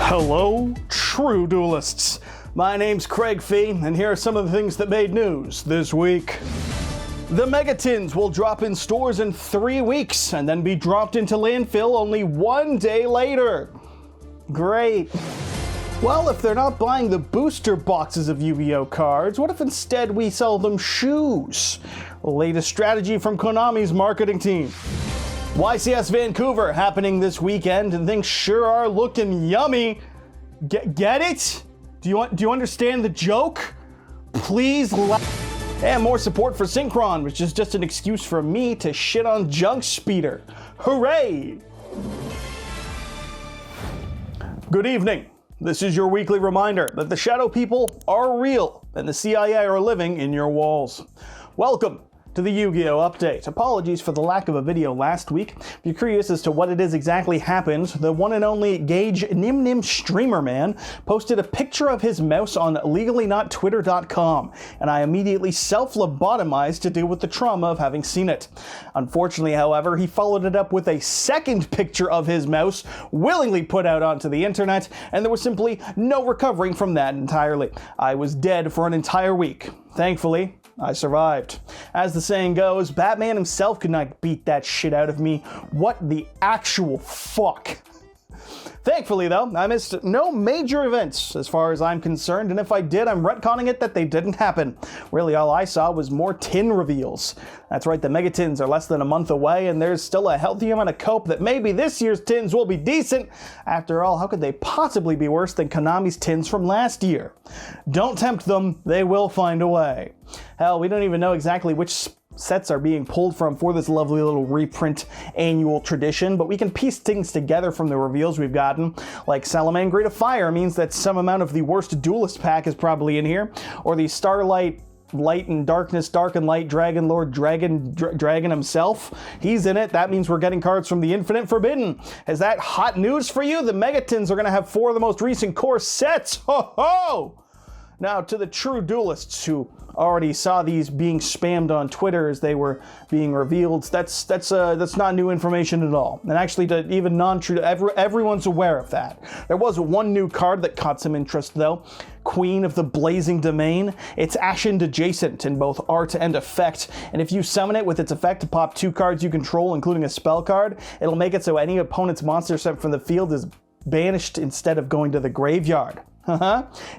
Hello, true duelists. My name's Graig Gee, and here are some of the things that made news this week. The Mega Tins will drop in stores in 3 weeks and then be dropped into landfill only 1 day later. Great. Well, if they're not buying the booster boxes of Yu-Gi-Oh cards, what if instead we sell them shoes? The latest strategy from Konami's marketing team. YCS Vancouver happening this weekend, and things sure are looking yummy. Get it? Do you understand the joke? Please and more support for Synchron, which is just an excuse for me to shit on Junk Speeder. Hooray! Good evening. This is your weekly reminder that the Shadow People are real and the CIA are living in your walls. Welcome to the Yu-Gi-Oh! Update. Apologies for the lack of a video last week. If you're curious as to what it is exactly happened, the one and only Gage Nim Streamer Man posted a picture of his mouse on legallynot.twitter.com, and I immediately self-lobotomized to deal with the trauma of having seen it. Unfortunately, however, he followed it up with a second picture of his mouse, willingly put out onto the internet, and there was simply no recovering from that entirely. I was dead for an entire week. Thankfully, I survived. As the saying goes, Batman himself could not beat that shit out of me. What the actual fuck? Thankfully, though, I missed no major events as far as I'm concerned, and if I did, I'm retconning it that they didn't happen. Really, all I saw was more tin reveals. That's right, the Mega Tins are less than a month away, and there's still a healthy amount of hope that maybe this year's tins will be decent. After all, how could they possibly be worse than Konami's tins from last year? Don't tempt them, they will find a way. Hell, we don't even know exactly which sets are being pulled from for this lovely little reprint annual tradition, but we can piece things together from the reveals we've gotten, like Salamangreat of Fire means that some amount of the worst duelist pack is probably in here, or the Starlight Light and Darkness, Dark and Light Dragon Lord Dragon himself. He's in it. That means we're getting cards from the Infinite Forbidden. Is that hot news for you? The Megatins are going to have 4 of the most recent core sets. Ho ho! Now, to the true duelists who already saw these being spammed on Twitter as they were being revealed, that's not new information at all. And actually, to even non-true, everyone's aware of that. There was one new card that caught some interest, though. Queen of the Blazing Domain. It's Ashen adjacent in both art and effect, and if you summon it with its effect to pop 2 cards you control, including a spell card, it'll make it so any opponent's monster sent from the field is banished instead of going to the graveyard.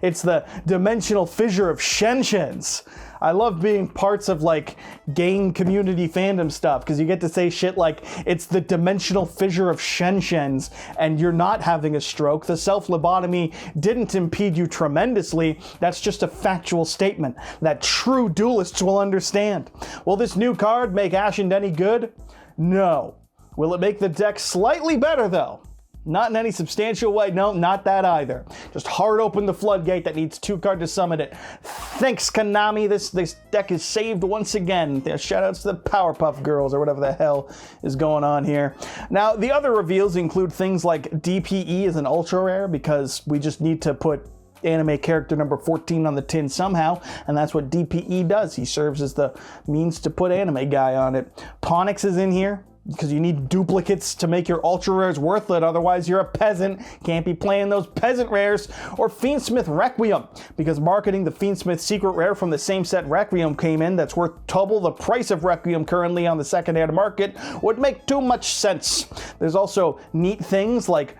It's the dimensional fissure of Shenshens. I love being parts of like game community fandom stuff because you get to say shit like it's the dimensional fissure of Shenshens and you're not having a stroke. The self-lobotomy didn't impede you tremendously. That's just a factual statement that true duelists will understand. Will this new card make Ashen any good? No. Will it make the deck slightly better though? Not in any substantial way. No, not that either. Just hard open the floodgate that needs 2 cards to summon it. Thanks, Konami. This deck is saved once again. Shoutouts to the Powerpuff Girls or whatever the hell is going on here. Now, the other reveals include things like DPE as an ultra rare because we just need to put anime character number 14 on the tin somehow, and that's what DPE does. He serves as the means to put anime guy on it. Ponix is in here because you need duplicates to make your ultra rares worth it, otherwise you're a peasant, can't be playing those peasant rares. Or Fiendsmith Requiem, because marketing the Fiendsmith secret rare from the same set Requiem came in that's worth double the price of Requiem currently on the second-hand market would make too much sense. There's also neat things like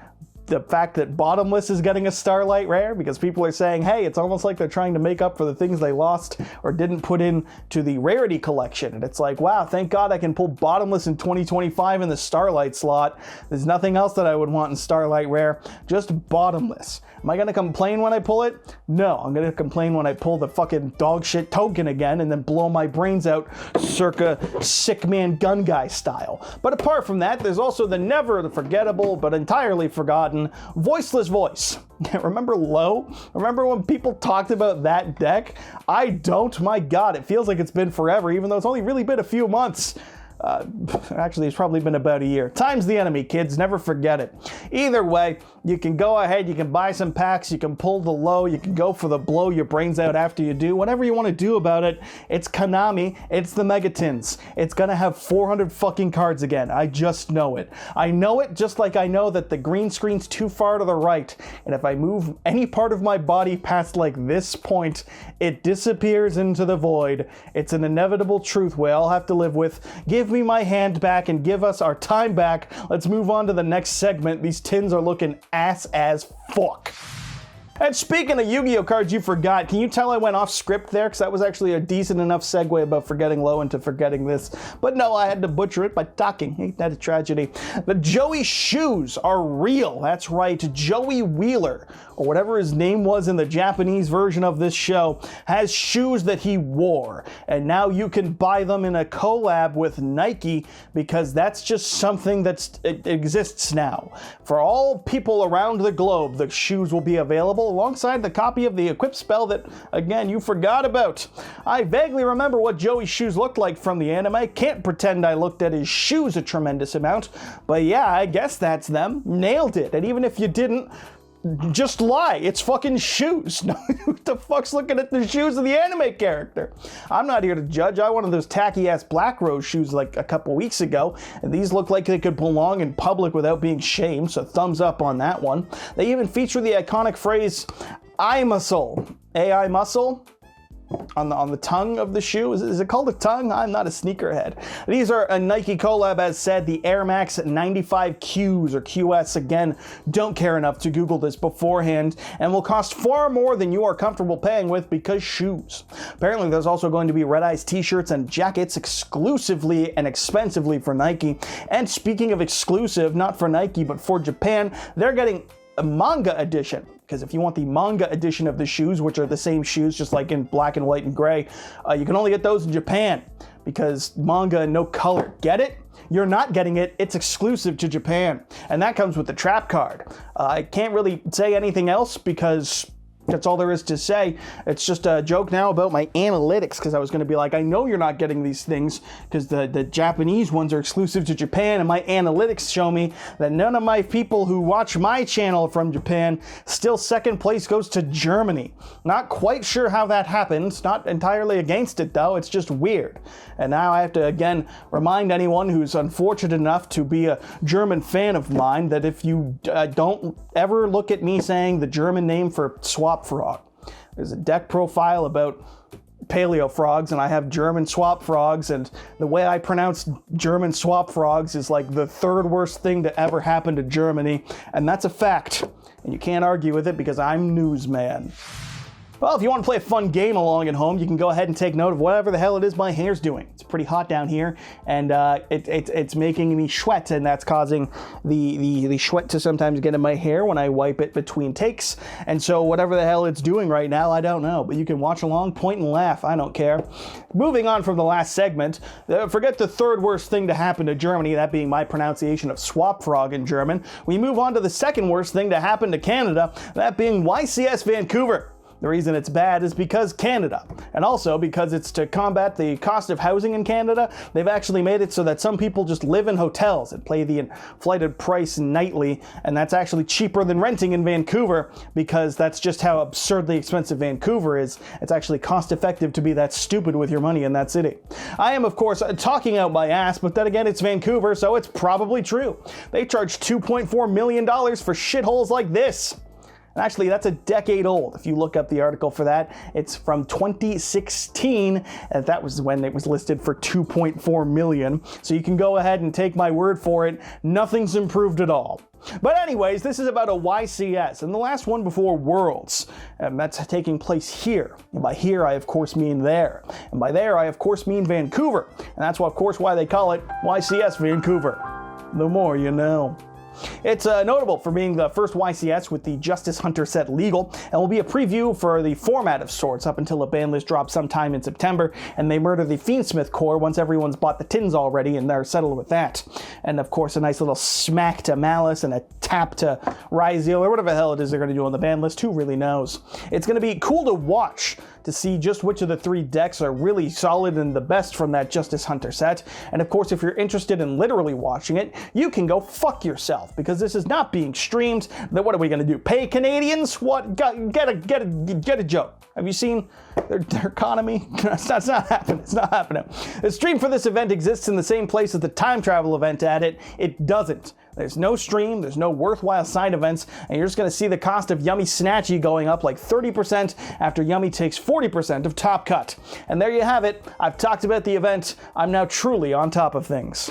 the fact that Bottomless is getting a Starlight rare, because people are saying, hey, it's almost like they're trying to make up for the things they lost or didn't put in to the rarity collection. And it's like, wow, thank God I can pull Bottomless in 2025 in the Starlight slot. There's nothing else that I would want in Starlight rare, just Bottomless. Am I going to complain when I pull it? No, I'm going to complain when I pull the fucking dog shit token again and then blow my brains out circa Sick Man Gun Guy style. But apart from that, there's also the never forgettable but entirely forgotten Voiceless Voice. Remember Low? Remember when people talked about that deck? I don't. My God, it feels like it's been forever, even though it's only really been a few months. Actually, it's probably been about a year. Time's the enemy, kids. Never forget it. Either way, you can go ahead, you can buy some packs, you can pull the low, you can go for the blow your brains out after you do. Whatever you want to do about it, it's Konami, it's the Megatins. It's gonna have 400 fucking cards again. I just know it. I know it just like I know that the green screen's too far to the right, and if I move any part of my body past like this point, it disappears into the void. It's an inevitable truth we all have to live with. Give me my hand back and give us our time back. Let's move on to the next segment. These tins are looking ass as fuck. And speaking of Yu-Gi-Oh cards you forgot, can you tell I went off script there? Because that was actually a decent enough segue about forgetting low into forgetting this. But no, I had to butcher it by talking. Ain't that a tragedy? The Joey shoes are real. That's right, Joey Wheeler, or whatever his name was in the Japanese version of this show, has shoes that he wore. And now you can buy them in a collab with Nike, because that's just something it exists now. For all people around the globe, the shoes will be available alongside the copy of the equip spell that, again, you forgot about. I vaguely remember what Joey's shoes looked like from the anime. Can't pretend I looked at his shoes a tremendous amount, but yeah, I guess that's them. Nailed it. And even if you didn't, just lie. It's fucking shoes. Who the fuck's looking at the shoes of the anime character? I'm not here to judge. I wanted those tacky-ass Black Rose shoes like a couple weeks ago, and these look like they could belong in public without being shamed, so thumbs up on that one. They even feature the iconic phrase, "I muscle." AI muscle? On the tongue of the shoe. Is it called a tongue? I'm not a sneakerhead. These are a Nike collab, as said, the Air Max 95Qs or QS. Again, don't care enough to Google this beforehand, and will cost far more than you are comfortable paying with because shoes. Apparently, there's also going to be Red Eyes t-shirts and jackets exclusively and expensively for Nike. And speaking of exclusive, not for Nike, but for Japan, they're getting a manga edition. Because if you want the manga edition of the shoes, which are the same shoes, just like in black and white and gray, you can only get those in Japan, because manga and no color. Get it? You're not getting it. It's exclusive to Japan. And that comes with the trap card. I can't really say anything else because that's all there is to say. It's just a joke now about my analytics, because I was going to be like, I know you're not getting these things because the Japanese ones are exclusive to Japan, and my analytics show me that none of my people who watch my channel are from Japan. Still, second place goes to Germany. Not quite sure how that happens. Not entirely against it, though. It's just weird. And now I have to, again, remind anyone who's unfortunate enough to be a German fan of mine that if you don't ever look at me saying the German name for swap frog. There's a deck profile about paleo frogs, and I have German swap frogs, and the way I pronounce German swap frogs is like the third worst thing to ever happen to Germany, and that's a fact. And you can't argue with it because I'm newsman. Well, if you want to play a fun game along at home, you can go ahead and take note of whatever the hell it is my hair's doing. It's pretty hot down here, and it's making me sweat, and that's causing the sweat to sometimes get in my hair when I wipe it between takes. And so whatever the hell it's doing right now, I don't know, but you can watch along, point and laugh. I don't care. Moving on from the last segment, forget the third worst thing to happen to Germany, that being my pronunciation of swap frog in German. We move on to the second worst thing to happen to Canada, that being YCS Vancouver. The reason it's bad is because Canada, and also because it's to combat the cost of housing in Canada. They've actually made it so that some people just live in hotels and pay the inflated price nightly, and that's actually cheaper than renting in Vancouver, because that's just how absurdly expensive Vancouver is. It's actually cost effective to be that stupid with your money in that city. I am, of course, talking out my ass, but then again, it's Vancouver, so it's probably true. They charge $2.4 million for shitholes like this. And actually, that's a decade old. If you look up the article for that, it's from 2016, and that was when it was listed for $2.4 million. So you can go ahead and take my word for it. Nothing's improved at all. But anyways, this is about a YCS, and the last one before Worlds, and that's taking place here. And by here, I of course mean there. And by there, I of course mean Vancouver. And that's, of course, why they call it YCS Vancouver. The more you know. It's notable for being the first YCS with the Justice Hunter set legal, and will be a preview for the format of sorts up until a ban list drops sometime in September, and they murder the Fiendsmith core once everyone's bought the tins already and they're settled with that. And of course, a nice little smack to Malice and a tap to Ryzeal or whatever the hell it is they're going to do on the ban list. Who really knows? It's going to be cool to watch to see just which of the 3 decks are really solid and the best from that Justice Hunter set. And of course, if you're interested in literally watching it, you can go fuck yourself, because this is not being streamed. Then what are we going to do? Pay Canadians? What? Get a joke. Have you seen their economy? That's not happening. It's not happening. The stream for this event exists in the same place as the time travel event at it. It doesn't. There's no stream, there's no worthwhile side events, and you're just going to see the cost of Yummy Snatchy going up like 30% after Yummy takes 40% of Top Cut. And there you have it. I've talked about the event. I'm now truly on top of things.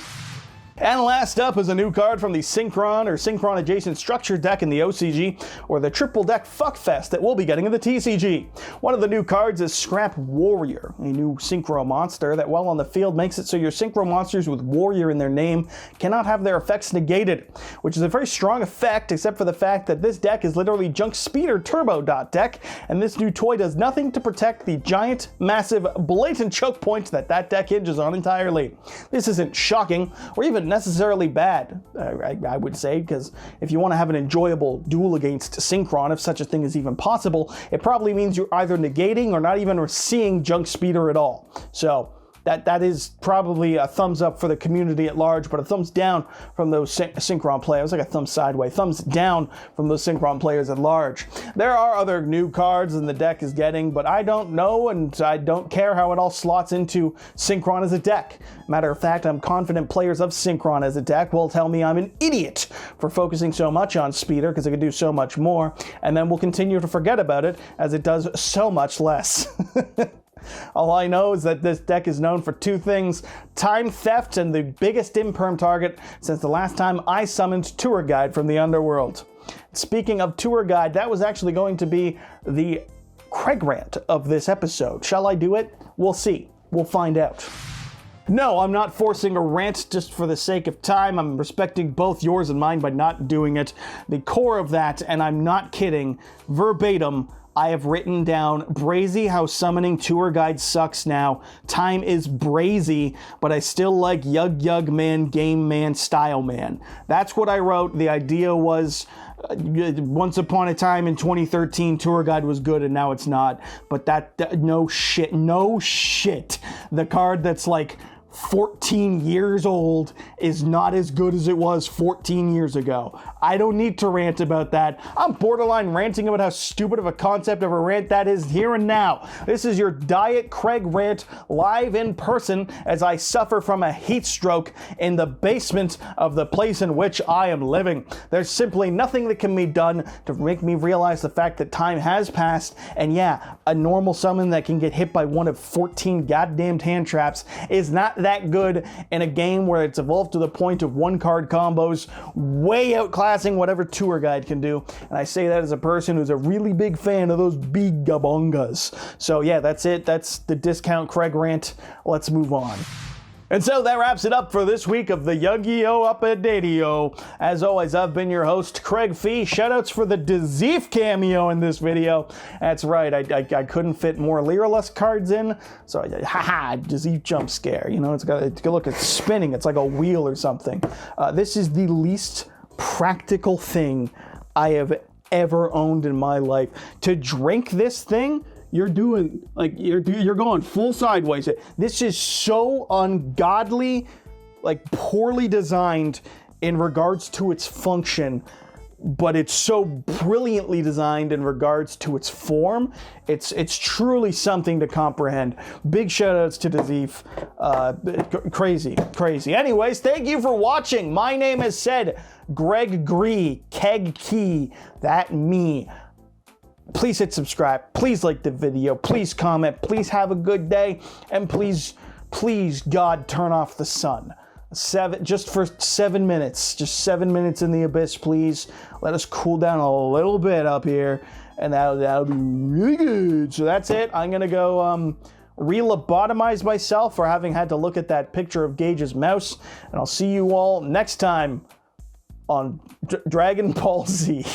And last up is a new card from the Synchron or Synchron Adjacent Structure deck in the OCG, or the Triple Deck Fuckfest that we'll be getting in the TCG. One of the new cards is Scrap Warrior, a new Synchro monster that while on the field makes it so your Synchro monsters with Warrior in their name cannot have their effects negated, which is a very strong effect except for the fact that this deck is literally Junk Speeder Turbo Dot deck, and this new toy does nothing to protect the giant, massive, blatant choke point that deck hinges on entirely. This isn't shocking or even necessarily bad, I would say, because if you want to have an enjoyable duel against Synchron, if such a thing is even possible, it probably means you're either negating or not even seeing Junk Speeder at all. So that is probably a thumbs up for the community at large, but a thumbs down from those Synchron players. Like a thumb sideways, thumbs down from those Synchron players at large. There are other new cards than the deck is getting, but I don't know and I don't care how it all slots into Synchron as a deck. Matter of fact, I'm confident players of Synchron as a deck will tell me I'm an idiot for focusing so much on Speeder because it can do so much more, and then we'll continue to forget about it as it does so much less. All I know is that this deck is known for 2 things: time theft and the biggest Imperm target since the last time I summoned Tour Guide from the Underworld. Speaking of Tour Guide, that was actually going to be the Graig rant of this episode. Shall I do it? We'll see. We'll find out. No, I'm not forcing a rant just for the sake of time. I'm respecting both yours and mine by not doing it. The core of that, and I'm not kidding, verbatim, I have written down, Brazy how summoning Tour Guide sucks now. Time is brazy, but I still like Yug Yug Man, Game Man, Style Man. That's what I wrote. The idea was, once upon a time in 2013, Tour Guide was good and now it's not. But no shit. The card that's like 14 years old is not as good as it was 14 years ago. I don't need to rant about that. I'm borderline ranting about how stupid of a concept of a rant that is here and now. This is your Diet Graig rant live in person as I suffer from a heat stroke in the basement of the place in which I am living. There's simply nothing that can be done to make me realize the fact that time has passed, and yeah, a normal summon that can get hit by one of 14 goddamned hand traps is not that good in a game where it's evolved to the point of 1-card combos way outclassing whatever Tour Guide can do. And I say that as a person who's a really big fan of those big gabongas. So yeah, that's it. That's the discount Graig rant. Let's move on. And so that wraps it up for this week of the Yu-Gi-Oh! Update-o. As always, I've been your host, Craig Fee. Shoutouts for the Dzeef cameo in this video. That's right, I couldn't fit more Lyralust cards in, so Dzeef jump scare. You know, it's got look, it's spinning. It's like a wheel or something. This is the least practical thing I have ever owned in my life. To drink this thing, you're doing, like, you're going full sideways. This is so ungodly, like, poorly designed in regards to its function, but it's so brilliantly designed in regards to its form. It's truly something to comprehend. Big shout outs to Dzeef. Crazy. Anyways, thank you for watching. My name is said Graig Gee, Keg Key, that me. Please hit subscribe, please like the video, please comment, please have a good day, and please, God, turn off the sun. Just for 7 minutes, just 7 minutes in the abyss, please. Let us cool down a little bit up here, and that'll be really good. So that's it. I'm gonna go re-lobotomize myself for having had to look at that picture of Gage's mouse, and I'll see you all next time on Dragon Ball Z.